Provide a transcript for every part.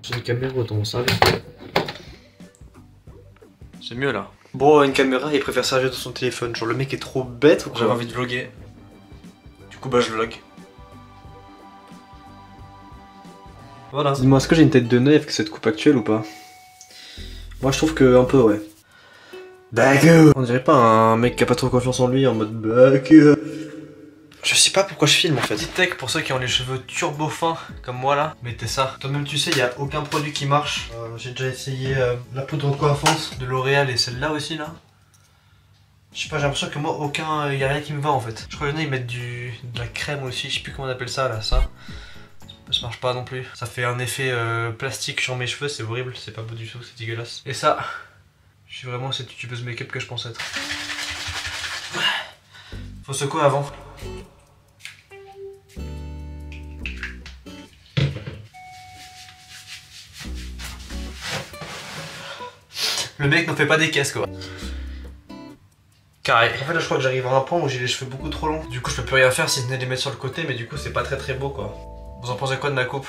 J'ai une caméra dans mon service. C'est mieux là. Bon, une caméra, il préfère servir de son téléphone. Genre le mec est trop bête ou quoi? J'avais envie de vlogger. Du coup bah je vlog. Voilà. Dis-moi, est-ce que j'ai une tête de naïf avec cette coupe actuelle ou pas? Moi je trouve que un peu ouais. On dirait pas un mec qui a pas trop confiance en lui en mode Je sais pas pourquoi je filme en fait. Petite tech pour ceux qui ont les cheveux turbo fins comme moi là, mettez ça. Toi-même tu sais, il y a aucun produit qui marche. J'ai déjà essayé la poudre coiffante de L'Oréal et celle-là aussi là. Je sais pas, j'ai l'impression que moi y a rien qui me va en fait. Je crois qu'il y en a ils mettent de la crème aussi, je sais plus comment on appelle ça là, ça. Ça marche pas non plus. Ça fait un effet plastique sur mes cheveux, c'est horrible, c'est pas beau du tout, c'est dégueulasse. Et ça, je suis vraiment cette youtubeuse make-up que je pense être. Faut secouer avant. Le mec ne fait pas des caisses quoi. Carré. En fait là je crois que j'arrive à un point où j'ai les cheveux beaucoup trop longs. Du coup je peux plus rien faire si ce n'est de les mettre sur le côté, mais du coup c'est pas très beau quoi. Vous en pensez quoi de ma coupe?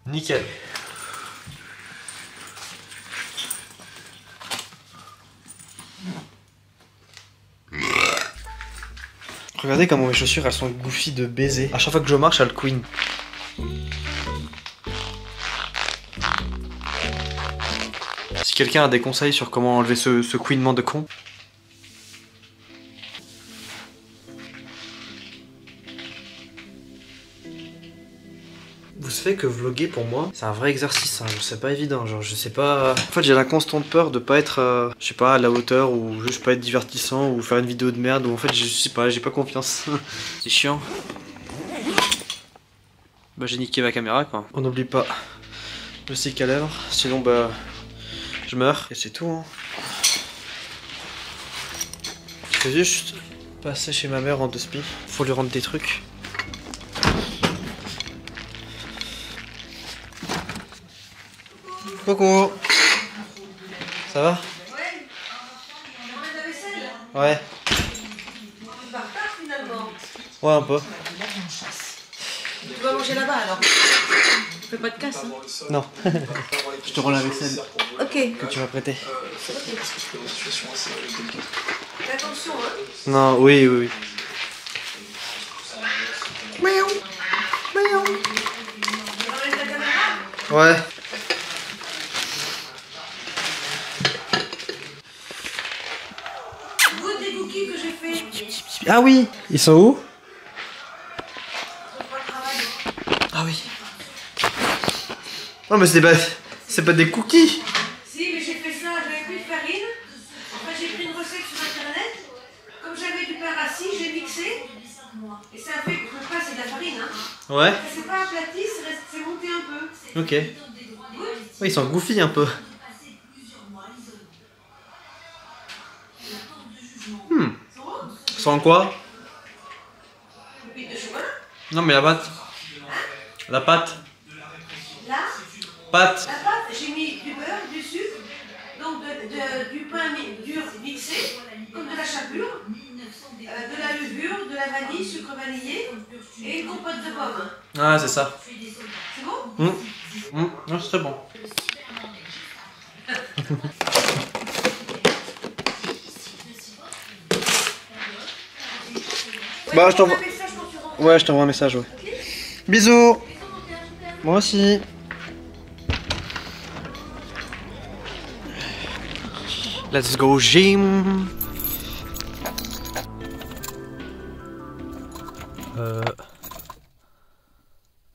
Nickel. Regardez comment mes chaussures elles sont goofy de baiser. À chaque fois que je marche elles queen. Si quelqu'un a des conseils sur comment enlever ce queenement de con. Vous savez que vlogger pour moi c'est un vrai exercice, hein. C'est pas évident, genre je sais pas. En fait j'ai la constante peur de pas être je sais pas à la hauteur ou juste pas être divertissant ou faire une vidéo de merde ou en fait je sais pas, j'ai pas confiance. C'est chiant. Bah j'ai niqué ma caméra quoi. On n'oublie pas le stick à lèvres, sinon bah je meurs et c'est tout hein. Je vais juste passer chez ma mère en 2 spi. Faut lui rendre des trucs. Coucou. Ça va? Ouais. Ouais un peu. Tu vas manger là-bas alors? Tu fais pas de casse hein? Non. Je te rends la vaisselle. Ok. Que tu m'as prêté. Fais attention hein. Non, oui. Miaou. Miaou. Tu enlèves la caméra? Ouais. Goûte des cookies que j'ai fait. Ah oui. Ils sont où? Ah oui. Non mais c'est pas des cookies. Si mais j'ai fait ça, j'avais plus de farine. En fait j'ai pris une recette sur internet. Comme j'avais du pain rassis, j'ai mixé. Et ça a fait que le pain c'est de la farine hein. Ouais. Ça s'est pas aplati, c'est monté un peu. Ok. Ouais, ils sont goofy un peu. Sans quoi? Pépites de chocolat. Non mais la pâte. La pâte. Là, Pâte. la pâte, j'ai mis du beurre, du sucre, donc du pain dur mixé, comme de la chapelure, de la levure, de la vanille, sucre vanillé et une compote de pommes. Ah c'est ça. C'est bon? Non c'est très bon. Bah je t'envoie. Ouais je t'envoie un message ouais. Bisous. Moi aussi. Let's go gym.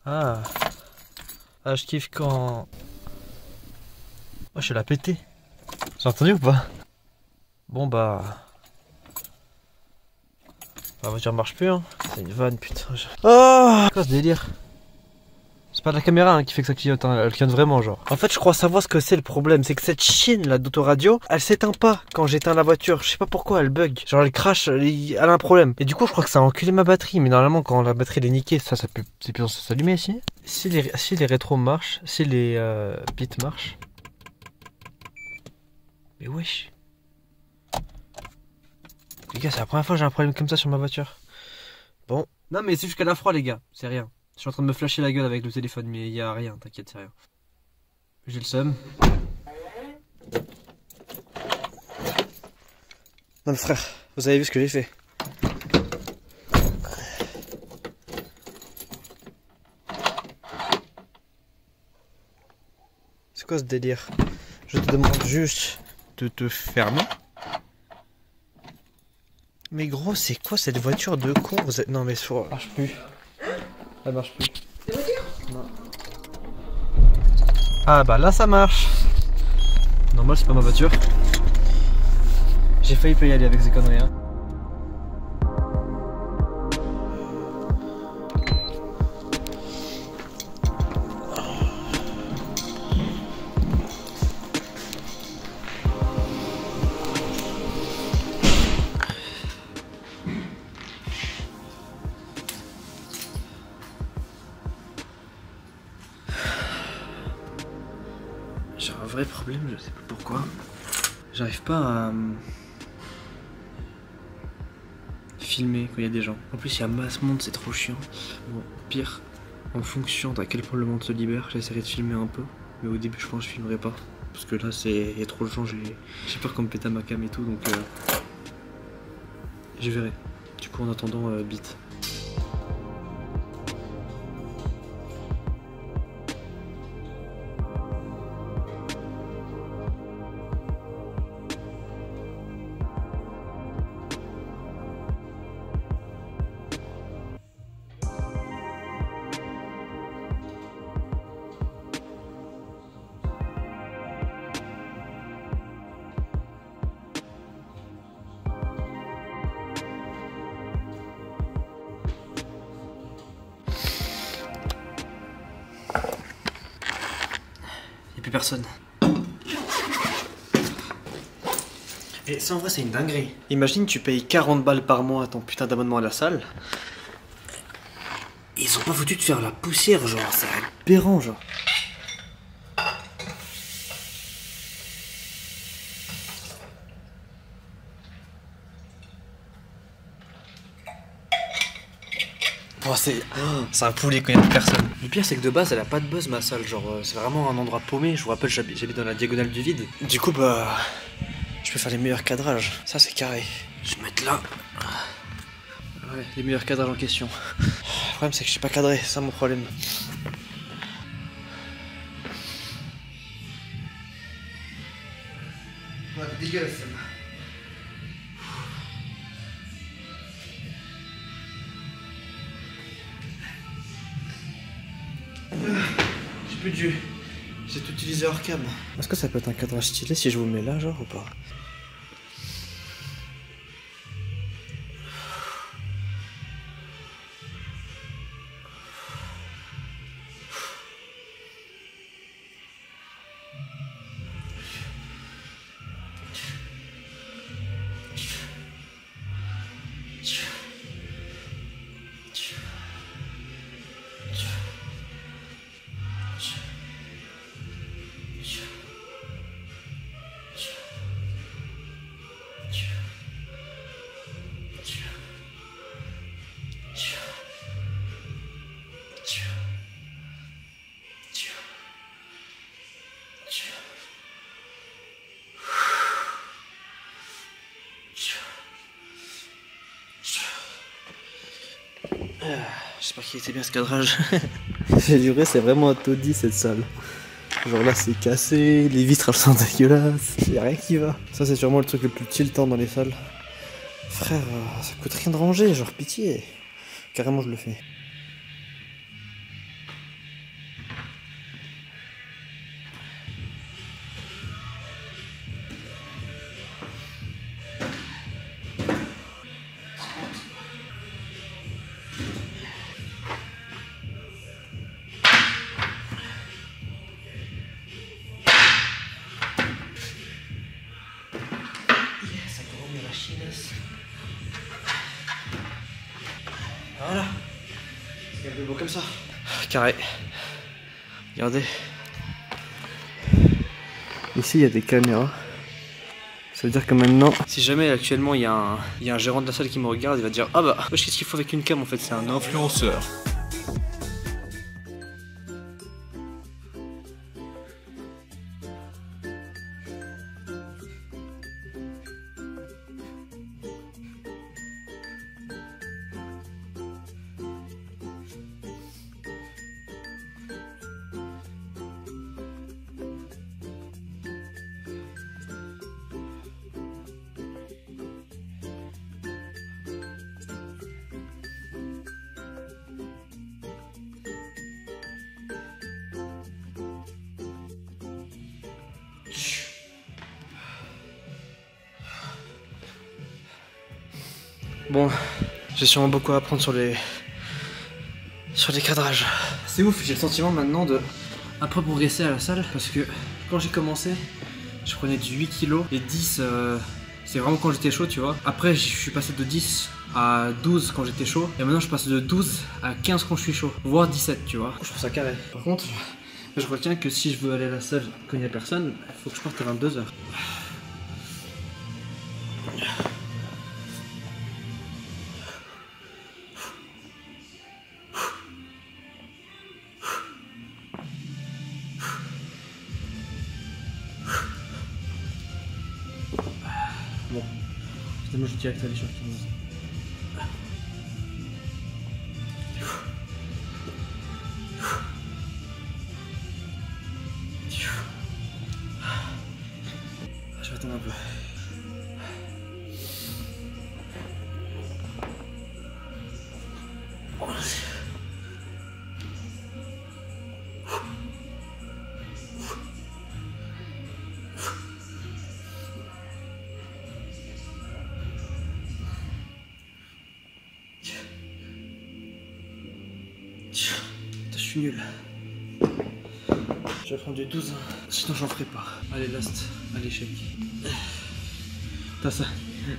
Ah je kiffe quand... Oh je suis la pété. J'ai entendu ou pas? Bon bah... La voiture marche plus hein. C'est une vanne putain. Oh quoi ce délire? C'est pas de la caméra hein, qui fait que ça clignote, hein. Elle clignote vraiment genre. En fait je crois savoir ce que c'est le problème, c'est que cette chienne là d'autoradio, elle s'éteint pas quand j'éteins la voiture. Je sais pas pourquoi elle bug. Genre elle crache, elle a un problème. Et du coup je crois que ça a enculé ma batterie. Mais normalement quand la batterie elle est niquée, c'est plus censé s'allumer ici. Si les rétros marchent, si les bits marchent. Mais wesh. Les gars c'est la première fois que j'ai un problème comme ça sur ma voiture. Bon. Non mais c'est jusqu'à la froid les gars, c'est rien. Je suis en train de me flasher la gueule avec le téléphone, mais il y a rien, t'inquiète, c'est rien. J'ai le seum. Non mais frère, vous avez vu ce que j'ai fait? C'est quoi ce délire? Je te demande juste de te fermer. Mais gros, c'est quoi cette voiture de con? Vous êtes... Non mais ça marche plus. Ça marche plus. La voiture? Non. Ah bah là ça marche. Normal, c'est pas ma voiture. J'ai failli pas y aller avec ces conneries hein. J'ai un vrai problème, je sais pas pourquoi. J'arrive pas à filmer quand il y a des gens. En plus il y a masse monde, c'est trop chiant. Bon, pire, en fonction d'à quel point le monde se libère, j'essaierai de filmer un peu. Mais au début je pense que je filmerai pas. Parce que là il y a trop de gens, j'ai peur qu'on me pète à ma cam et tout, donc je verrai. Du coup en attendant, bite. Y'a plus personne. Et ça en vrai c'est une dinguerie. Imagine tu payes 40 balles par mois à ton putain d'abonnement à la salle. Ils ont pas foutu de faire la poussière genre, c'est aberrant genre. Oh, c'est un poulet quand il y a plus personne. Le pire c'est que de base elle a pas de buzz ma salle, genre c'est vraiment un endroit paumé. Je vous rappelle j'habite dans la diagonale du vide. Du coup bah je peux faire les meilleurs cadrages. Ça c'est carré. Je vais mettre là. Ouais, les meilleurs cadrages en question. Le problème c'est que je suis pas cadré, c'est ça mon problème. Ouais, dégueulasse ça. J'ai plus de jus. J'ai tout utilisé hors cam. Est-ce que ça peut être un cadrage stylé si je vous le mets là genre ou pas? J'espère qu'il était bien ce cadrage. J'ai juré, c'est vraiment un taudis cette salle. Genre là c'est cassé, les vitres elles sont dégueulasses, y'a rien qui va. Ça c'est sûrement le truc le plus tiltant dans les salles. Frère, ça coûte rien de ranger, genre pitié. Carrément je le fais. Voilà. C'est un peu beau comme ça. Carré. Regardez. Ici il y a des caméras. Ça veut dire que maintenant, si jamais actuellement il y a un gérant de la salle qui me regarde, il va dire ah bah qu'est-ce qu'il faut avec une cam en fait, c'est un influenceur. Bon, j'ai sûrement beaucoup à apprendre sur les cadrages. C'est ouf, j'ai le sentiment maintenant de un peu progresser à la salle parce que quand j'ai commencé, je prenais du 8 kg et 10, c'est vraiment quand j'étais chaud, tu vois. Après, je suis passé de 10 à 12 quand j'étais chaud et maintenant je passe de 12 à 15 quand je suis chaud, voire 17, tu vois. Je trouve ça carré. Par contre, je retiens que si je veux aller à la salle quand il n'y a personne, il faut que je parte à 22 h. Bon, finalement je direct aller sur 15. Je vais attendre un peu. Je suis nul. Je vais prendre du 12, sinon j'en ferai pas. Allez, last, à l'échec. Ça,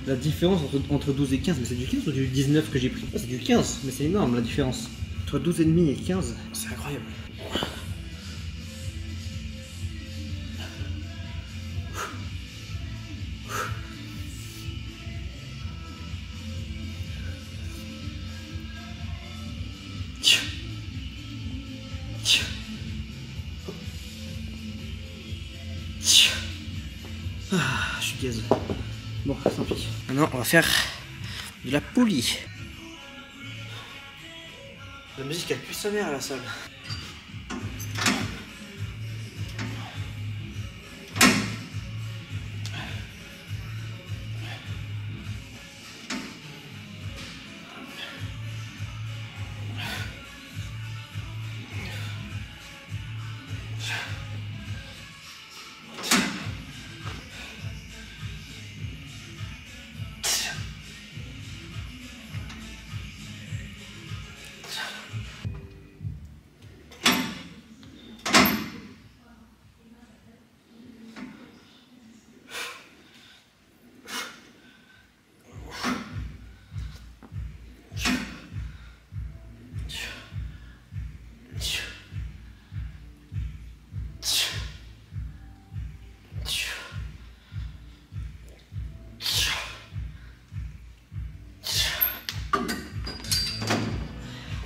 la différence entre 12 et 15, mais c'est du 15 ou du 19 que j'ai pris? C'est du 15, mais c'est énorme la différence. Entre 12,5 et 15, c'est incroyable. Ah, je suis gaze. Bon, tant pis. Maintenant, on va faire de la poulie. La musique, elle pue sa mère à la salle.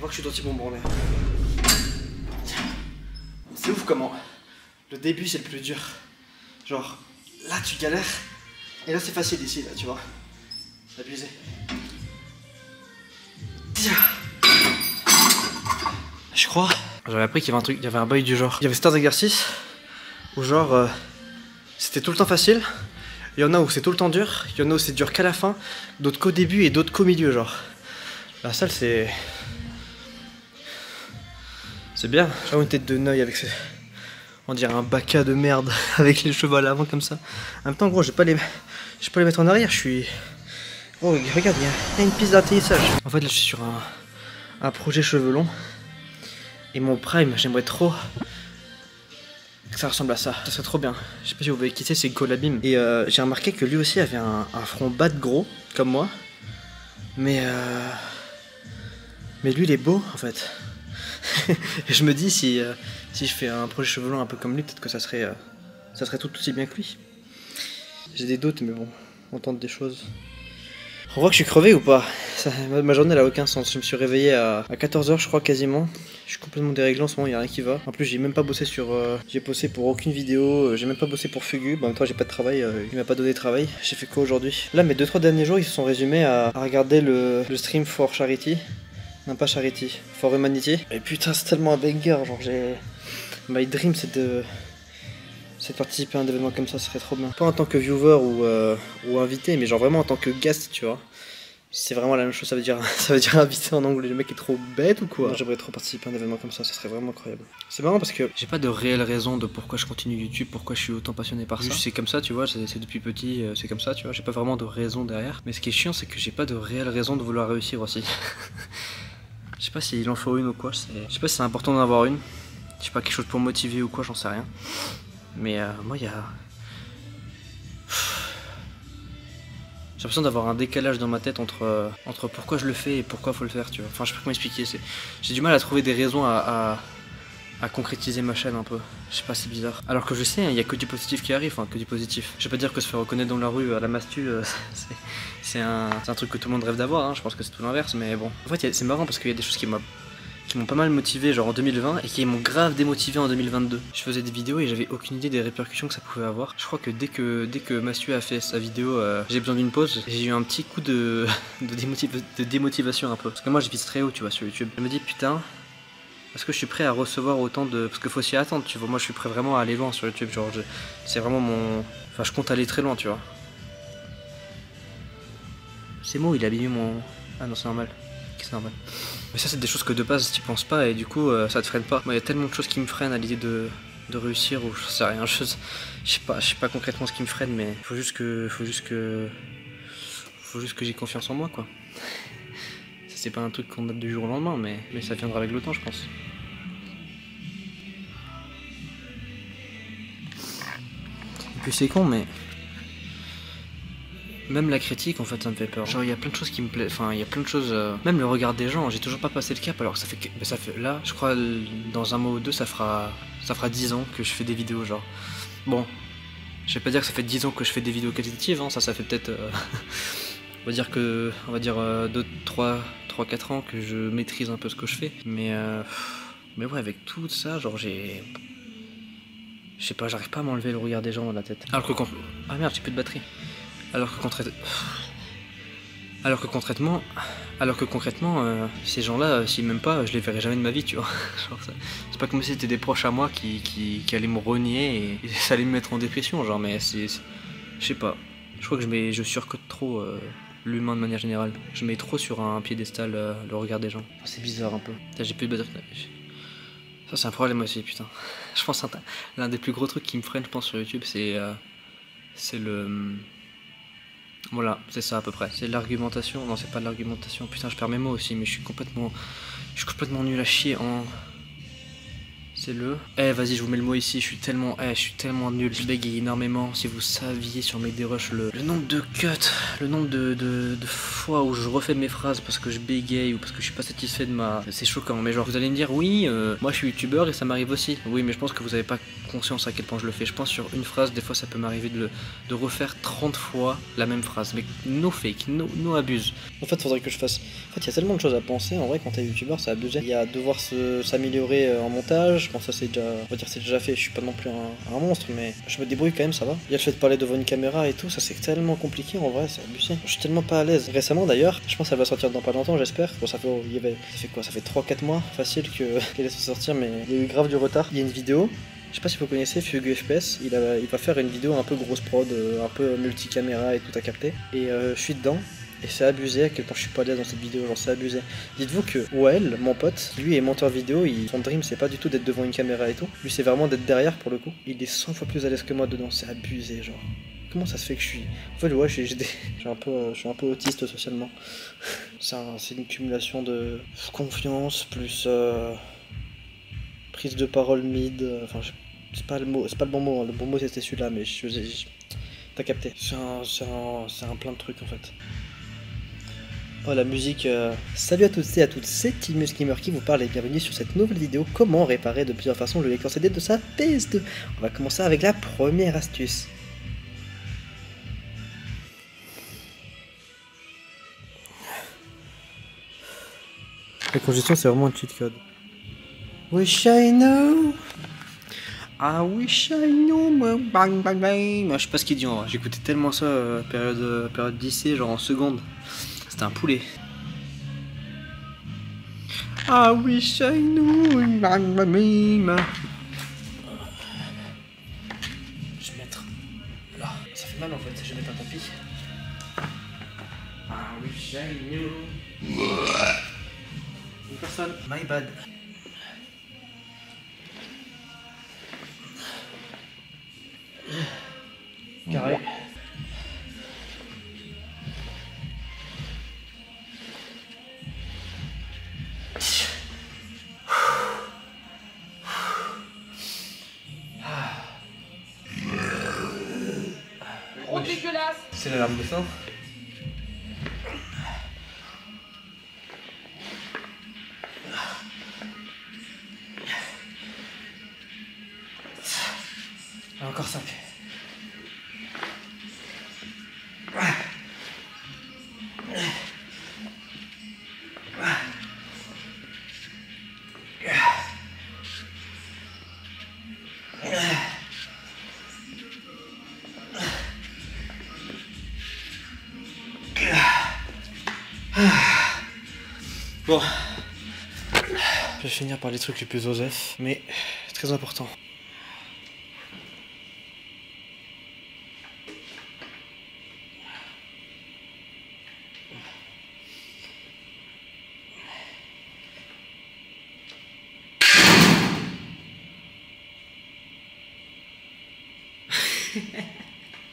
On voit que je suis dans mon branlé. C'est ouf comment le début c'est le plus dur. Genre là tu galères et là c'est facile ici là tu vois. Abusé. Je crois. J'avais appris qu'il y avait un truc, il y avait un bail du genre. Il y avait certains exercices où genre c'était tout le temps facile. Il y en a où c'est tout le temps dur. Il y en a où c'est dur qu'à la fin. D'autres qu'au début et d'autres qu'au milieu genre. La salle c'est... C'est bien, j'ai une tête de neuil avec ces... On dirait un baka de merde avec les cheveux à l'avant comme ça. En même temps gros, je vais pas les mettre en arrière, je suis... Oh regarde, il y a une piste d'atterrissage. En fait là je suis sur un projet cheveux longs. Et mon prime, j'aimerais trop que ça ressemble à ça. Ça serait trop bien. Je sais pas si vous voyez qui c'est Colabim. Et j'ai remarqué que lui aussi avait un front bas de gros, comme moi. Mais lui il est beau en fait. Et je me dis si je fais un projet cheveux longs un peu comme lui, peut-être que ça serait tout aussi bien que lui. J'ai des doutes mais bon, on tente des choses. On voit que je suis crevé ou pas? Ma journée elle a aucun sens. Je me suis réveillé à 14 h je crois quasiment. Je suis complètement déréglé en ce moment, il n'y a rien qui va. En plus j'ai même pas bossé sur... j'ai bossé pour aucune vidéo, j'ai même pas bossé pour Fugu. Bon, en même temps j'ai pas de travail, il m'a pas donné de travail. J'ai fait quoi aujourd'hui? Là mes 2-3 derniers jours ils se sont résumés à regarder le stream for Charity. Non pas Charity, for Humanity. Et putain c'est tellement un banger, genre j'ai... My dream c'est de participer à un événement comme ça, ce serait trop bien. Pas en tant que viewer ou invité, mais genre vraiment en tant que guest, tu vois. C'est vraiment la même chose, ça veut dire invité en anglais. Le mec est trop bête ou quoi? J'aimerais trop participer à un événement comme ça serait vraiment incroyable. C'est marrant parce que j'ai pas de réelle raison de pourquoi je continue YouTube, pourquoi je suis autant passionné par ça. C'est comme ça, tu vois, c'est depuis petit, c'est comme ça, tu vois. J'ai pas vraiment de raison derrière. Mais ce qui est chiant, c'est que j'ai pas de réelle raison de vouloir réussir aussi. Je sais pas s'il en faut une ou quoi, je sais pas si c'est important d'en avoir une. Je sais pas, quelque chose pour motiver ou quoi, j'en sais rien. Mais moi, il y a... J'ai l'impression d'avoir un décalage dans ma tête entre pourquoi je le fais et pourquoi faut le faire, tu vois. Enfin, je sais pas comment expliquer. J'ai du mal à trouver des raisons à concrétiser ma chaîne un peu. Je sais pas, c'est bizarre. Alors que je sais, il y a que du positif qui arrive, que du positif. Je vais pas dire que se faire reconnaître dans la rue à la mastu, c'est un truc que tout le monde rêve d'avoir, hein. Je pense que c'est tout l'inverse, mais bon. En fait, c'est marrant parce qu'il y a des choses qui m'ont pas mal motivé genre en 2020 et qui m'ont grave démotivé en 2022. Je faisais des vidéos et j'avais aucune idée des répercussions que ça pouvait avoir. Je crois que dès que Mastu a fait sa vidéo j'ai besoin d'une pause, j'ai eu un petit coup de démotivation un peu. Parce que moi je vise très haut, tu vois, sur YouTube. Je me dis putain, est-ce que je suis prêt à recevoir autant de... Parce qu'il faut s'y attendre, tu vois. Moi je suis prêt vraiment à aller loin sur YouTube, genre c'est vraiment mon... Enfin je compte aller très loin, tu vois. C'est moi, il a abîmé mon... Ah non, c'est normal. C'est normal. Mais ça c'est des choses que de base tu penses pas et du coup ça te freine pas. Moi il y a tellement de choses qui me freinent à l'idée de réussir ou je sais rien, je sais pas concrètement ce qui me freine, mais faut juste que j'ai confiance en moi quoi. Ça c'est pas un truc qu'on date du jour au lendemain mais ça viendra avec le temps je pense. Et puis c'est con mais même la critique en fait ça me fait peur. Genre il y a plein de choses qui me plaisent, enfin il y a plein de choses, même le regard des gens, j'ai toujours pas passé le cap alors que ça fait là je crois dans un mois ou deux ça fera 10 ans que je fais des vidéos genre. Bon, je vais pas dire que ça fait 10 ans que je fais des vidéos qualitatives, hein, ça fait peut-être on va dire 3-4 ans que je maîtrise un peu ce que je fais. Mais ouais avec tout ça genre je sais pas, j'arrive pas à m'enlever le regard des gens dans la tête. Alors que quand... Ah merde j'ai plus de batterie. Alors que concrètement, ces gens-là, s'ils m'aiment pas, je les verrai jamais de ma vie, tu vois. C'est pas comme si c'était des proches à moi qui allaient me renier et ça allait me mettre en dépression, genre, mais je sais pas. Je crois que je surcote trop l'humain de manière générale. Je mets trop sur un piédestal le regard des gens. C'est bizarre un peu. J'ai plus de batterie. Ça, c'est un problème aussi, putain. Je pense que l'un des plus gros trucs qui me freine, je pense, sur YouTube, c'est le... Voilà, c'est ça à peu près. C'est l'argumentation. Non, c'est pas de l'argumentation. Putain, je perds mes mots aussi, mais je suis complètement nul à chier en... C'est le... vas-y, je vous mets le mot ici, je suis tellement nul, je bégaye énormément. Si vous saviez sur mes dérushs le nombre de cuts, le nombre de fois où je refais mes phrases parce que je bégaye ou parce que je suis pas satisfait de ma... C'est choquant, mais genre, vous allez me dire, oui, moi je suis youtubeur et ça m'arrive aussi. Oui, mais je pense que vous avez pas conscience à quel point je le fais. Je pense sur une phrase, des fois ça peut m'arriver de refaire 30 fois la même phrase. Mais no fake, no abuse. En fait, faudrait que je fasse... En fait, il y a tellement de choses à penser. En vrai, quand t'es youtubeur, ça abusé. Il y a devoir s'améliorer en montage. Bon, ça c'est déjà, on va dire c'est déjà fait, je suis pas non plus un monstre, mais je me débrouille quand même, ça va. Il y a le fait de parler devant une caméra et tout, ça c'est tellement compliqué en vrai, c'est abusé. Je suis tellement pas à l'aise. Récemment d'ailleurs, je pense qu'elle va sortir dans pas longtemps, j'espère. Bon, ça fait 3-4 mois facile qu'elle est sortir, mais il y a eu grave du retard. Il y a une vidéo. Je sais pas si vous connaissez Fugu FPS, il va faire une vidéo un peu grosse prod, un peu multi-caméra et tout à capter. Et je suis dedans. Et c'est abusé à quel point je suis pas à l'aise dans cette vidéo, genre c'est abusé. Dites-vous que Well, mon pote, lui est monteur vidéo, son dream c'est pas du tout d'être devant une caméra et tout. Lui c'est vraiment d'être derrière pour le coup. Il est 100 fois plus à l'aise que moi dedans, c'est abusé genre. Comment ça se fait que je suis... En fait ouais, je suis un peu autiste socialement. C'est une accumulation de confiance plus prise de parole mid, enfin c'est pas le bon mot, hein. Le bon mot c'était celui-là mais t'as capté. C'est un plein de trucs en fait. Oh la musique, Salut à tous et à toutes, c'est Timus Gamer qui vous parle et bienvenue sur cette nouvelle vidéo comment réparer de plusieurs façons le lecteur CD de sa PS2. On va commencer avec la première astuce. La congestion c'est vraiment un cheat code. Wish I know. I wish I know. Bang bang bang. Je sais pas ce qu'il dit en vrai. J'écoutais tellement ça période lycée, genre en seconde. C'était un poulet. I wish I knew. Je vais mettre là. Ça fait mal en fait, je vais mettre un tapis. I wish Une personne. My bad. Carré. Oh dégueulasse. C'est l'alarme de sang. Encore 5. Bon, je vais finir par les trucs les plus osef, mais très important.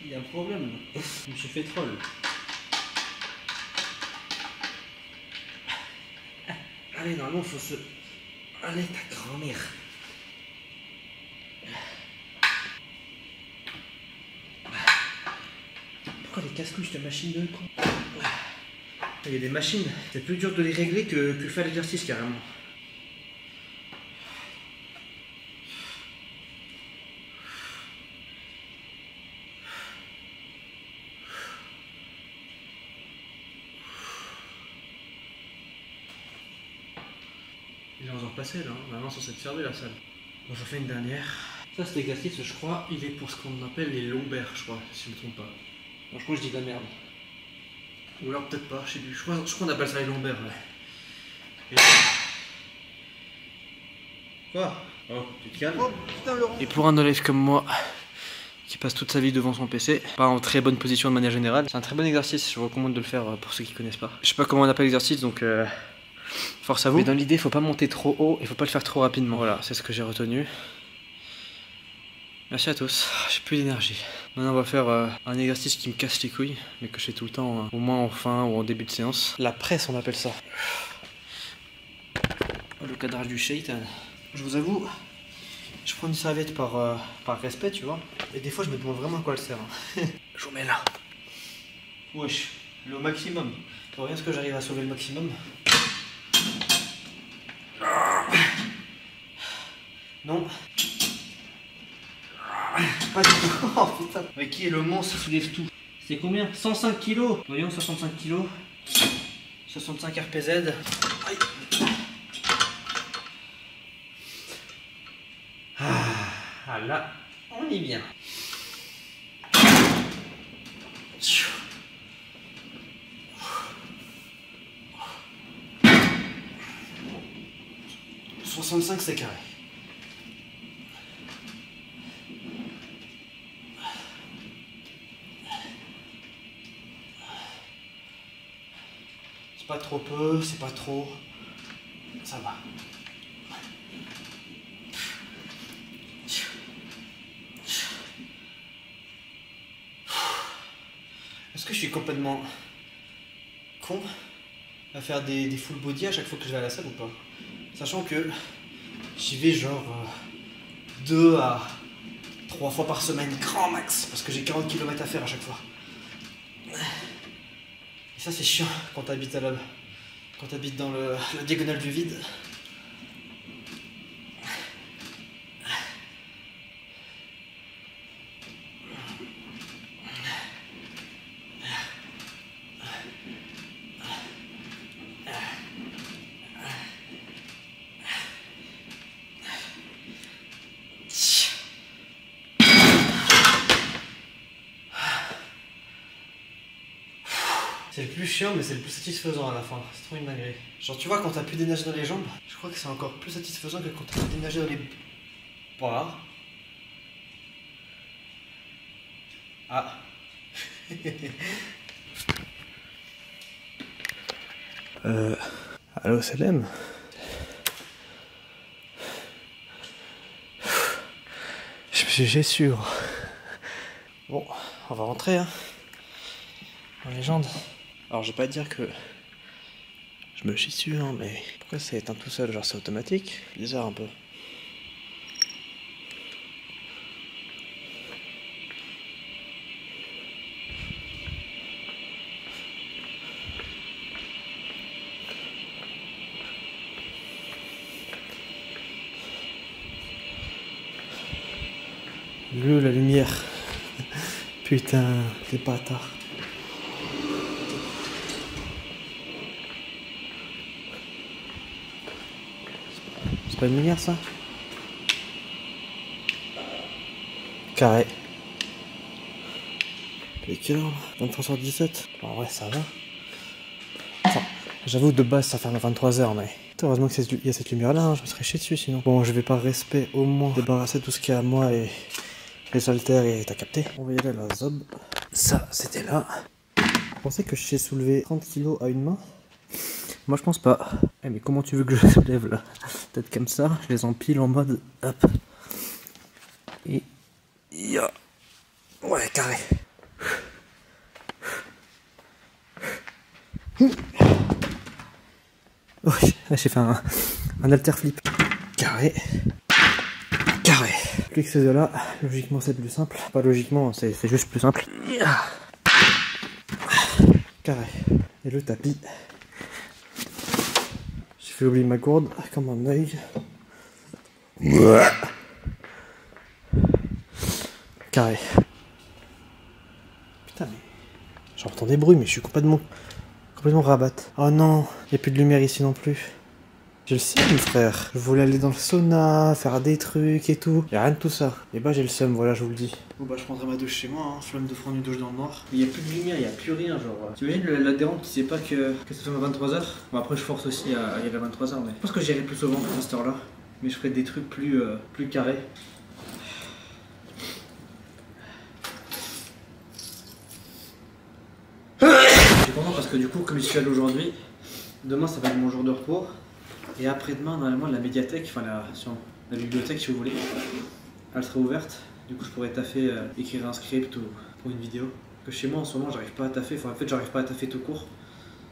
Il y a un problème là. Je me suis fait troll. Allez, normalement, faut se. Allez, ta grand-mère. Pourquoi les casse-couilles de machine de con? Il y a des machines, c'est plus dur de les régler que faire l'exercice carrément. Ils ont repassé là, maintenant c'est censé fermer la salle. Bon, j'en fais une dernière. Ça, cet exercice, je crois, il est pour ce qu'on appelle les lombaires, je crois, si je ne me trompe pas. Bon, je crois que je dis de la merde. Ou alors peut-être pas, je sais plus. Je crois qu'on appelle ça les lombaires, ouais. Quoi? Oh, tu te calmes. Oh, putain, Laurent. Et pour un no-life comme moi, qui passe toute sa vie devant son PC, pas en très bonne position de manière générale, c'est un très bon exercice, je vous recommande de le faire pour ceux qui connaissent pas. Je sais pas comment on appelle l'exercice, donc force à vous. Mais dans l'idée, faut pas monter trop haut et faut pas le faire trop rapidement. Voilà, c'est ce que j'ai retenu. Merci à tous, j'ai plus d'énergie. Maintenant on va faire un exercice qui me casse les couilles, mais que je fais tout le temps, au moins en fin ou en début de séance. La presse on appelle ça. Le cadrage du shaitan. Je vous avoue, je prends une serviette par respect, tu vois. Et des fois je me demande vraiment à quoi elle sert. Hein. Je vous mets là. Wesh, le maximum. Pour rien ce que j'arrive à sauver le maximum. Non. Pas du tout. Oh putain. Mais qui est le monstre qui soulève tout? C'est combien? 105 kilos. Voyons, 65 kilos. 65 RPZ. Aïe. Ah là, on est bien. Tchou. 65 c'est carré. C'est pas trop peu, c'est pas trop. Ça va. Est-ce que je suis complètement con à faire des full body à chaque fois que je vais à la salle ou pas? Sachant que j'y vais genre 2 à 3 fois par semaine, grand max, parce que j'ai 40 km à faire à chaque fois. Et ça c'est chiant quand t'habites dans la diagonale du vide. C'est le plus chiant mais c'est le plus satisfaisant à la fin, c'est trop une dinguerie. Genre tu vois quand t'as plus d'énergie dans les jambes, je crois que c'est encore plus satisfaisant que quand t'as plus d'énergie dans les bras. Ah. Allô Salem? J'ai sûr. Bon, on va rentrer hein. En légende. Alors je vais pas te dire que je me chie dessus hein, mais pourquoi ça éteint tout seul? Genre c'est automatique? Bizarre un peu. La lumière. Putain, les bâtards. C'est pas une lumière ça? Carré. Et quelle heure là? 23h17. En vrai ça va. Enfin, j'avoue de base ça ferme à 23h mais... Heureusement qu'il y a cette lumière là, hein, je me serais chié dessus sinon. Bon je vais par respect au moins débarrasser tout ce qu'il y a à moi et... les haltères et t'as capté. On va y aller à la zob. Ça c'était là. Vous pensez que je sais soulever 30 kg à une main? Moi je pense pas. Eh mais comment tu veux que je soulève là? Peut-être comme ça, je les empile en mode hop. Et... ya. Ouais carré. Oh, j'ai fait un halter flip. Carré. Carré. Plus que ces deux-là, logiquement c'est plus simple. Pas logiquement, c'est juste plus simple. Carré. Et le tapis. J'ai fait oublier ma gourde, comme un œil. Carré. Putain mais... j'entends des bruits mais je suis complètement rabat. Oh non, il n'y a plus de lumière ici non plus. J'ai le seum frère. Je voulais aller dans le sauna, faire des trucs et tout. Y'a rien de tout ça. Et bah j'ai le seum, voilà je vous le dis. Bon bah je prendrai ma douche chez moi, hein. Flemme de prendre une douche dans le noir. Il n'y a plus de lumière, il n'y a plus rien genre. Tu imagines l'adhérent qui sait pas que ça fait 23h? Bon après je force aussi à y aller à 23h mais... je pense que j'irai plus souvent à cette heure là. Mais je ferai des trucs plus carrés. Je suis content parce que du coup comme je suis allé aujourd'hui, demain ça va être mon jour de repos. Et après-demain, normalement, la médiathèque, enfin la bibliothèque si vous voulez, elle sera ouverte. Du coup, je pourrais taffer, écrire un script ou pour une vidéo. Parce que chez moi, en ce moment, j'arrive pas à taffer. Enfin, en fait, j'arrive pas à taffer tout court.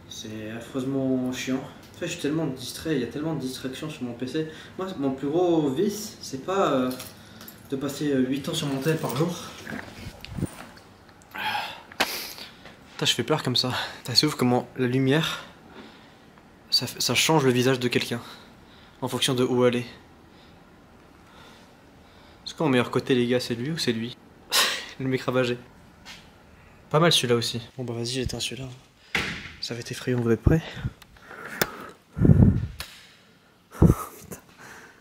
C'est affreusement chiant. En fait, je suis tellement distrait, il y a tellement de distractions sur mon PC. Moi, mon plus gros vice, c'est pas de passer 8 ans sur mon tel par jour. Putain, je fais peur comme ça. C'est ouf comment la lumière... Ça change le visage de quelqu'un en fonction de où elle est. Est-ce que mon meilleur côté les gars c'est lui ou c'est lui? Le mec ravagé. Pas mal celui-là aussi. Bon bah vas-y j'éteins celui-là. Ça va être effrayant, vous êtes prêts?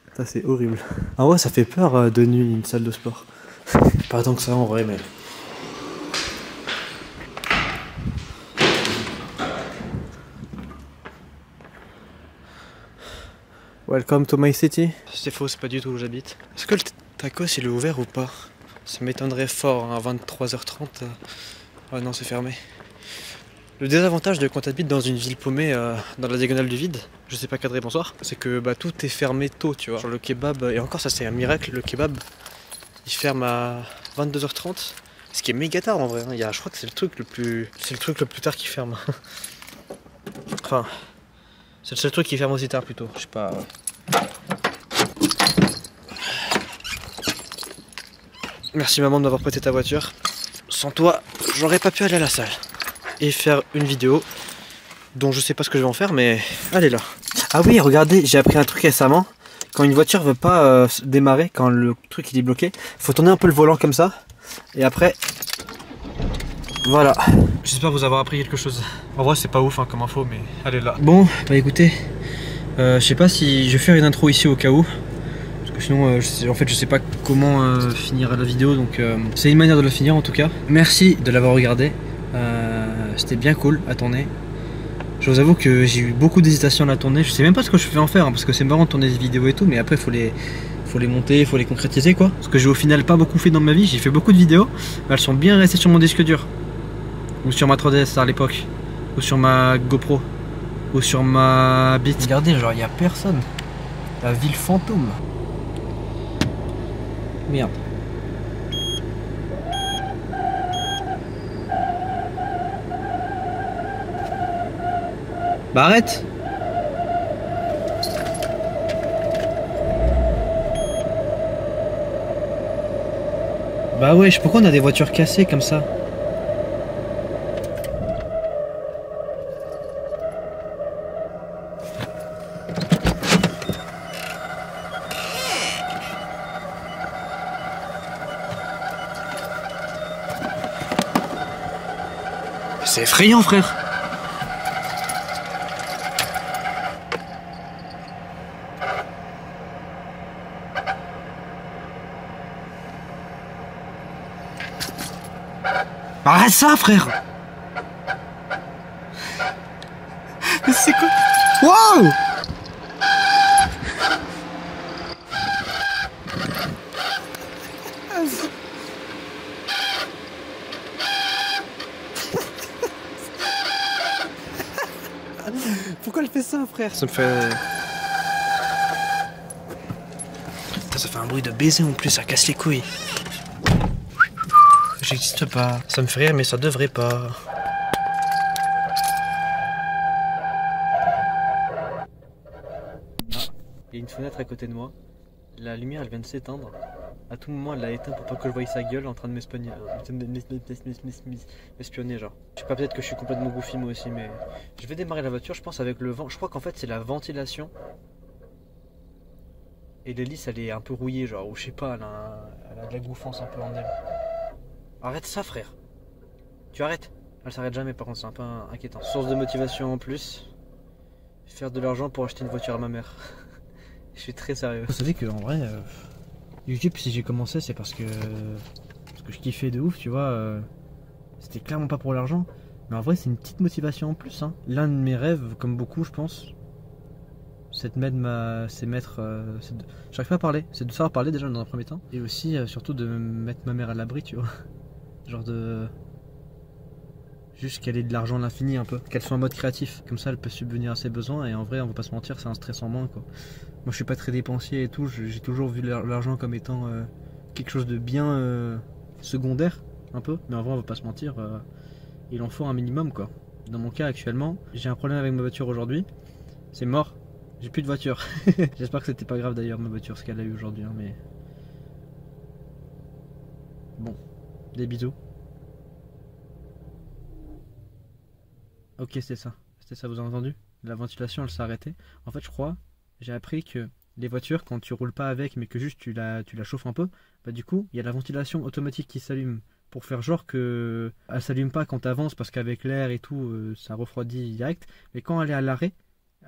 Putain c'est horrible. Ah ouais ça fait peur de nuit une salle de sport. Pas tant que ça en vrai mais... Welcome to my city. C'est faux, c'est pas du tout où j'habite. Est-ce que le tacos il est ouvert ou pas? Ça m'étonnerait fort, hein, à 23h30. Ah non, c'est fermé. Le désavantage de quand t'habites dans une ville paumée dans la diagonale du vide, je sais pas cadrer bonsoir, c'est que bah, tout est fermé tôt, tu vois. Genre le kebab, et encore ça c'est un miracle, le kebab, il ferme à 22h30. Ce qui est méga tard en vrai, hein. Je crois que c'est le truc le plus tard qui ferme. Enfin, c'est le seul truc qui ferme aussi tard plutôt, je sais pas. Merci maman de m'avoir prêté ta voiture. Sans toi, j'aurais pas pu aller à la salle et faire une vidéo dont je sais pas ce que je vais en faire, mais elle est là. Ah oui, regardez, j'ai appris un truc récemment. Quand une voiture veut pas démarrer, quand le truc il est bloqué, faut tourner un peu le volant comme ça. Et après, voilà. J'espère vous avoir appris quelque chose. En vrai, c'est pas ouf hein, comme info, mais elle est là. Bon, bah écoutez, je sais pas si je vais faire une intro ici au cas où. Parce que sinon, en fait, je sais pas comment finir la vidéo. Donc, c'est une manière de la finir en tout cas. Merci de l'avoir regardé. C'était bien cool à tourner. Je vous avoue que j'ai eu beaucoup d'hésitation à la tourner. Je sais même pas ce que je vais en faire, hein, parce que c'est marrant de tourner des vidéos et tout, mais après, faut les monter, faut les concrétiser quoi. Parce que j'ai au final pas beaucoup fait dans ma vie. J'ai fait beaucoup de vidéos, mais elles sont bien restées sur mon disque dur. Ou sur ma 3DS à l'époque. Ou sur ma GoPro. ou sur ma bite. Regardez, genre y a personne. La ville fantôme. Merde. Bah arrête. Bah wesh, pourquoi on a des voitures cassées comme ça? C'est effrayant, frère. Arrête ça, frère. Mais c'est quoi? Waouh. Pourquoi elle fait ça, frère? Ça me fait... Putain, ça fait un bruit de baiser en plus, ça casse les couilles. J'existe pas. Ça me fait rire, mais ça devrait pas. Ah, il y a une fenêtre à côté de moi. La lumière, elle vient de s'éteindre. À tout moment, elle l'a éteint pour pas que je voie sa gueule en train de m'espionner, genre. Je sais pas, peut-être que je suis complètement goofy moi aussi, mais je vais démarrer la voiture, je pense, avec le vent. Je crois qu'en fait, c'est la ventilation. Et l'hélice, elle est un peu rouillée, genre, ou je sais pas, elle a de la gouffance un peu en elle. Arrête ça, frère. Tu arrêtes. Elle s'arrête jamais, par contre, c'est un peu inquiétant. Source de motivation en plus. Faire de l'argent pour acheter une voiture à ma mère. Je suis très sérieux. Vous savez qu'en vrai, YouTube, si j'ai commencé, c'est parce que je kiffais de ouf, tu vois. C'était clairement pas pour l'argent. Mais en vrai, c'est une petite motivation en plus. Hein. L'un de mes rêves, comme beaucoup, je pense, c'est de mettre j'arrive pas à parler, c'est de savoir parler déjà dans un premier temps. Et aussi, surtout, de mettre ma mère à l'abri, tu vois. Genre de... Juste qu'elle ait de l'argent à l'infini un peu, qu'elle soit en mode créatif. Comme ça, elle peut subvenir à ses besoins et en vrai, on va pas se mentir, c'est un stress en moins, quoi. Moi, je suis pas très dépensier et tout, j'ai toujours vu l'argent comme étant quelque chose de bien secondaire, un peu. Mais en vrai, on va pas se mentir, il en faut un minimum, quoi. Dans mon cas, actuellement, j'ai un problème avec ma voiture aujourd'hui. C'est mort, j'ai plus de voiture. J'espère que c'était pas grave d'ailleurs, ma voiture, ce qu'elle a eu aujourd'hui, hein, mais... Bon, des bisous. Ok, c'était ça, vous avez entendu? La ventilation, elle s'est arrêtée. En fait, je crois, j'ai appris que les voitures, quand tu roules pas avec, mais que juste tu la chauffes un peu, bah du coup, il y a la ventilation automatique qui s'allume pour faire genre que elle s'allume pas quand tu avances parce qu'avec l'air et tout, ça refroidit direct. Mais quand elle est à l'arrêt,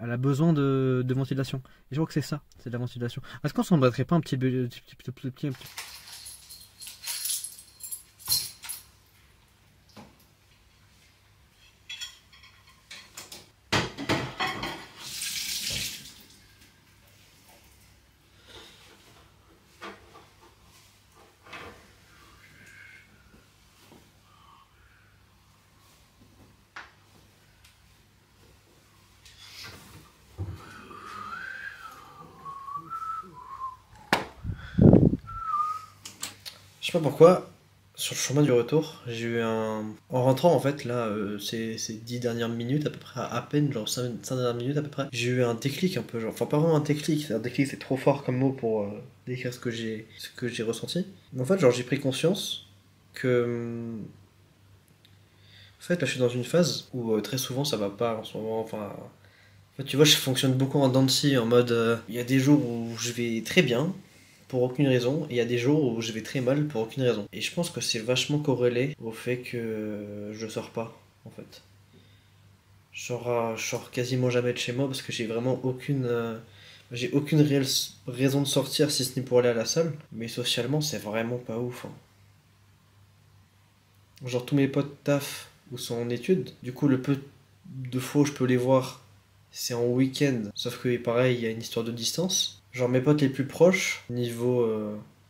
elle a besoin de ventilation. Et je crois que c'est ça, c'est de la ventilation. Est-ce qu'on s'en battrait pas un petit... Je sais pas pourquoi, sur le chemin du retour, j'ai eu un... En rentrant en fait, là, ces 10 dernières minutes à peu près, à peine, genre 5 dernières minutes à peu près, j'ai eu un déclic un peu, genre... Enfin pas vraiment un déclic c'est trop fort comme mot pour décrire ce que j'ai ressenti. Mais en fait, genre j'ai pris conscience que... En fait, là je suis dans une phase où très souvent ça va pas en ce moment, enfin... En fait, tu vois, je fonctionne beaucoup en dents de scie, en mode... Il y a des jours où je vais très bien, pour aucune raison, et il y a des jours où je vais très mal pour aucune raison. Et je pense que c'est vachement corrélé au fait que je sors pas, en fait. Je sors quasiment jamais de chez moi parce que j'ai vraiment j'ai aucune réelle raison de sortir si ce n'est pour aller à la salle. Mais socialement, c'est vraiment pas ouf. Hein. Genre tous mes potes taf ou sont en études, du coup le peu de fois où je peux les voir, c'est en week-end. Sauf que pareil, il y a une histoire de distance. Genre mes potes les plus proches, niveau...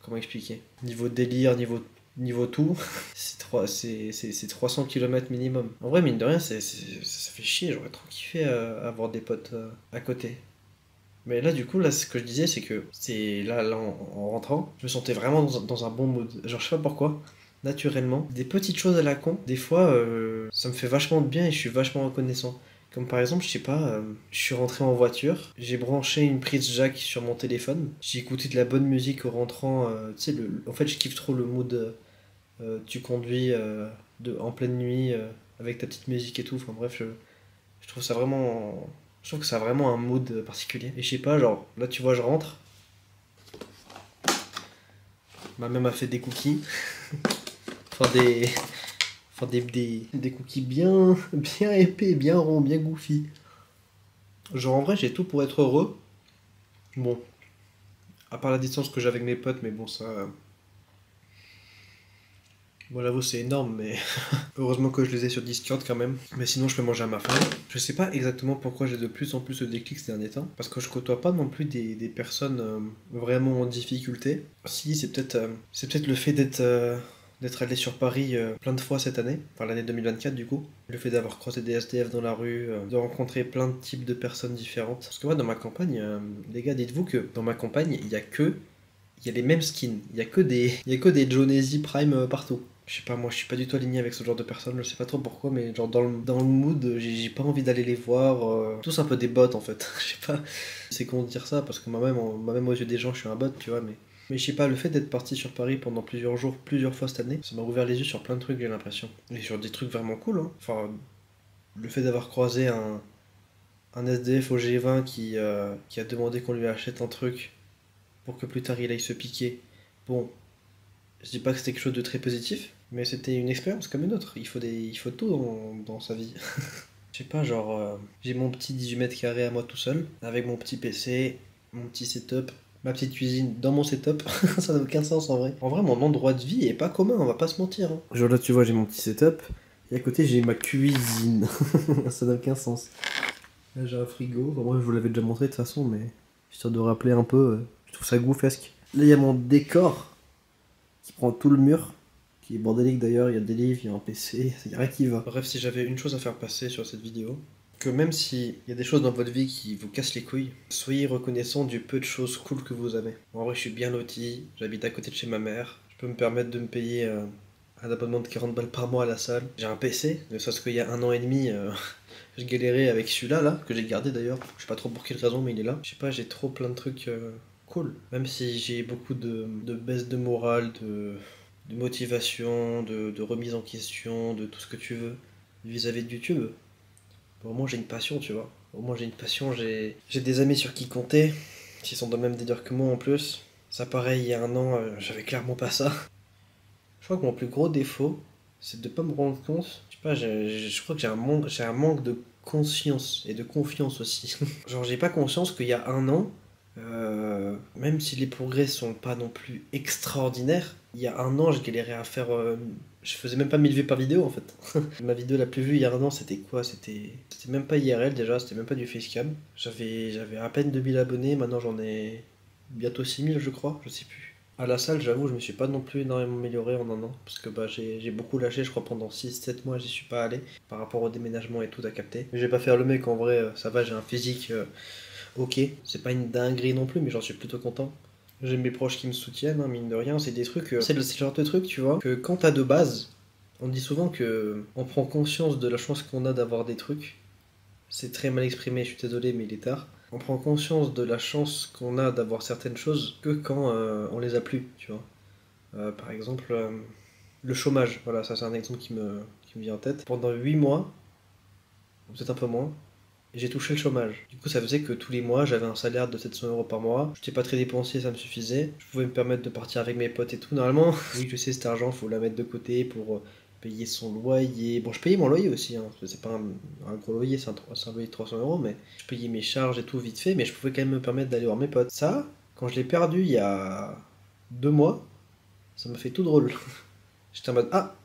comment expliquer? Niveau délire, niveau niveau tout, c'est 300 km minimum. En vrai, mine de rien, ça fait chier, j'aurais trop kiffé avoir des potes à côté. Mais là, du coup, là, ce que je disais, c'est que là en rentrant, je me sentais vraiment dans un bon mood. Genre, je sais pas pourquoi, naturellement. Des petites choses à la con, des fois, ça me fait vachement de bien et je suis vachement reconnaissant. Comme par exemple, je sais pas, je suis rentré en voiture, j'ai branché une prise jack sur mon téléphone, j'ai écouté de la bonne musique au rentrant, tu sais, en fait, je kiffe trop le mood, tu conduis en pleine nuit avec ta petite musique et tout, enfin bref, je trouve ça vraiment. Je trouve que ça a vraiment un mood particulier. Et je sais pas, genre, là tu vois, je rentre. Ma mère m'a fait des cookies. enfin, des cookies bien épais, bien ronds, bien goofy. Genre, en vrai, j'ai tout pour être heureux. Bon, à part la distance que j'ai avec mes potes, mais bon, ça. Bon, j'avoue, c'est énorme, mais heureusement que je les ai sur Discord quand même. Mais sinon, je peux manger à ma faim. Je sais pas exactement pourquoi j'ai de plus en plus de déclic ces derniers temps. Parce que je côtoie pas non plus des personnes vraiment en difficulté. Si, c'est peut-être le fait d'être allé sur Paris plein de fois cette année. Enfin, l'année 2024, du coup. Le fait d'avoir croisé des SDF dans la rue, de rencontrer plein de types de personnes différentes. Parce que moi, dans ma campagne, les gars, dites-vous que dans ma campagne, il y a les mêmes skins. Il y a que des Jonesy Prime partout. Je sais pas, moi je suis pas du tout aligné avec ce genre de personnes, je sais pas trop pourquoi, mais genre dans le mood, j'ai pas envie d'aller les voir. Tous un peu des bots en fait. Je sais pas, c'est con de dire ça parce que moi-même aux yeux des gens je suis un bot, tu vois, mais je sais pas, le fait d'être parti sur Paris pendant plusieurs jours, plusieurs fois cette année, ça m'a ouvert les yeux sur plein de trucs, j'ai l'impression. Et sur des trucs vraiment cool, hein. Enfin, le fait d'avoir croisé un SDF au G20 qui a demandé qu'on lui achète un truc pour que plus tard il aille se piquer. Bon, je dis pas que c'était quelque chose de très positif, mais c'était une expérience comme une autre. Il faut tout dans sa vie. Je sais pas, genre, j'ai mon petit 18 mètres carrés à moi tout seul, avec mon petit PC, mon petit setup, ma petite cuisine dans mon setup. Ça n'a aucun sens en vrai. En vrai, mon endroit de vie est pas commun, on va pas se mentir, hein. Genre là, tu vois, j'ai mon petit setup, et à côté, j'ai ma cuisine. Ça n'a aucun sens. Là, j'ai un frigo. Bon, moi, je vous l'avais déjà montré de toute façon, mais histoire de rappeler un peu, je trouve ça goufesque. Là, il y a mon décor qui prend tout le mur, qui est bordélique d'ailleurs, il y a des livres, il y a un PC, il y a rien qui va. Bref, si j'avais une chose à faire passer sur cette vidéo, que même s'il y a des choses dans votre vie qui vous cassent les couilles, soyez reconnaissant du peu de choses cool que vous avez. En vrai, je suis bien loti, j'habite à côté de chez ma mère, je peux me permettre de me payer un abonnement de 40 balles par mois à la salle. J'ai un PC, ne serait-ce qu'il y a 1 an et demi, je galérais avec celui-là, là, que j'ai gardé d'ailleurs. Je sais pas trop pour quelle raison, mais il est là. Je sais pas, j'ai trop plein de trucs cool. Même si j'ai beaucoup de baisse de morale, de motivation, de remise en question, de tout ce que tu veux vis-à-vis de YouTube. Bon, au moins j'ai une passion, tu vois. Au moins j'ai une passion, j'ai des amis sur qui compter, qui sont dans le même délire que moi en plus. Ça pareil, il y a 1 an, j'avais clairement pas ça. Je crois que mon plus gros défaut, c'est de pas me rendre compte. Je sais pas, je crois que j'ai un manque de conscience et de confiance aussi. Genre j'ai pas conscience qu'il y a 1 an, même si les progrès sont pas non plus extraordinaires, il y a 1 an je galérais à faire... je faisais même pas 1000 vues par vidéo en fait. Ma vidéo la plus vue il y a 1 an c'était quoi? C'était même pas IRL déjà, c'était même pas du facecam. J'avais à peine 2000 abonnés, maintenant j'en ai bientôt 6000 je crois, je sais plus. À la salle, j'avoue, je me suis pas non plus énormément amélioré en 1 an, parce que bah, j'ai beaucoup lâché, je crois, pendant 6-7 mois, j'y suis pas allé, par rapport au déménagement et tout, t'as capté. Mais je vais pas faire le mec, en vrai, ça va, j'ai un physique ok, c'est pas une dinguerie non plus, mais j'en suis plutôt content. J'ai mes proches qui me soutiennent, hein, mine de rien, c'est des trucs, c'est le genre de truc, tu vois, que quand t'as de base, on dit souvent que on prend conscience de la chance qu'on a d'avoir des trucs. C'est très mal exprimé, je suis désolé, mais il est tard. On prend conscience de la chance qu'on a d'avoir certaines choses que quand on les a plus, tu vois. Par exemple, le chômage, voilà, ça c'est un exemple qui me vient en tête. Pendant 8 mois, peut-être un peu moins, j'ai touché le chômage. Du coup, ça faisait que tous les mois, j'avais un salaire de 700 € par mois. J'étais pas très dépensier, ça me suffisait. Je pouvais me permettre de partir avec mes potes et tout. Normalement, oui, je sais, cet argent, faut la mettre de côté pour payer son loyer. Bon, je payais mon loyer aussi, hein. C'est pas un gros loyer, c'est un loyer de 300 €, mais je payais mes charges et tout vite fait, mais je pouvais quand même me permettre d'aller voir mes potes. Ça, quand je l'ai perdu il y a 2 mois, ça m'a fait tout drôle. J'étais en mode, ah,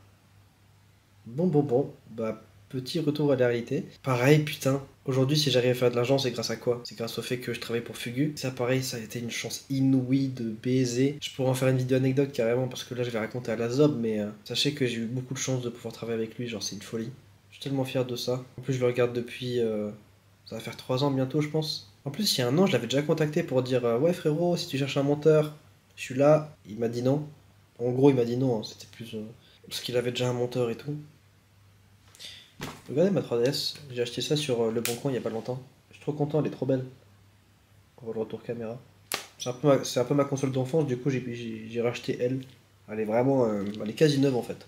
bon, bah, Petit retour à la réalité. Pareil, putain. Aujourd'hui, si j'arrive à faire de l'argent, c'est grâce à quoi? C'est grâce au fait que je travaille pour Fugu. Ça, pareil, ça a été une chance inouïe de baiser. Je pourrais en faire une vidéo anecdote carrément, parce que là, je vais raconter à la zob, mais sachez que j'ai eu beaucoup de chance de pouvoir travailler avec lui. Genre, c'est une folie. Je suis tellement fier de ça. En plus, je le regarde depuis... ça va faire 3 ans bientôt, je pense. En plus, il y a un an, je l'avais déjà contacté pour dire ouais, frérot, si tu cherches un monteur, je suis là. Il m'a dit non. En gros, il m'a dit non. Hein. C'était plus... parce qu'il avait déjà un monteur et tout. Regardez ma 3DS, j'ai acheté ça sur Le Bon Coin il y a pas longtemps. Je suis trop content, elle est trop belle. On voit le retour caméra. C'est un peu ma console d'enfance, du coup j'ai racheté elle. Elle est vraiment... elle est quasi neuve en fait.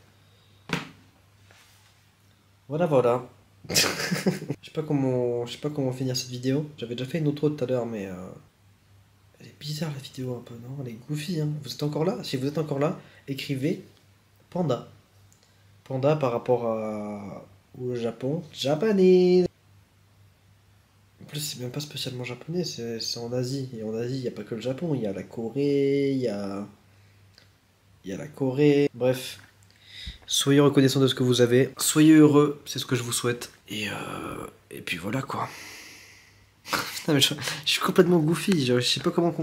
Voilà, voilà. Je sais pas comment finir cette vidéo. J'avais déjà fait une autre tout à l'heure, mais... elle est bizarre la vidéo un peu, non? Elle est goofy, hein. Vous êtes encore là? Si vous êtes encore là, écrivez Panda. Panda par rapport au Japon. Japanese. En plus, c'est même pas spécialement japonais, c'est en Asie. Et en Asie, il n'y a pas que le Japon, il y a la Corée, il y a la Corée. Bref, soyez reconnaissants de ce que vous avez. Soyez heureux, c'est ce que je vous souhaite. Et puis voilà quoi. Putain, mais je suis complètement goofy, je sais pas comment...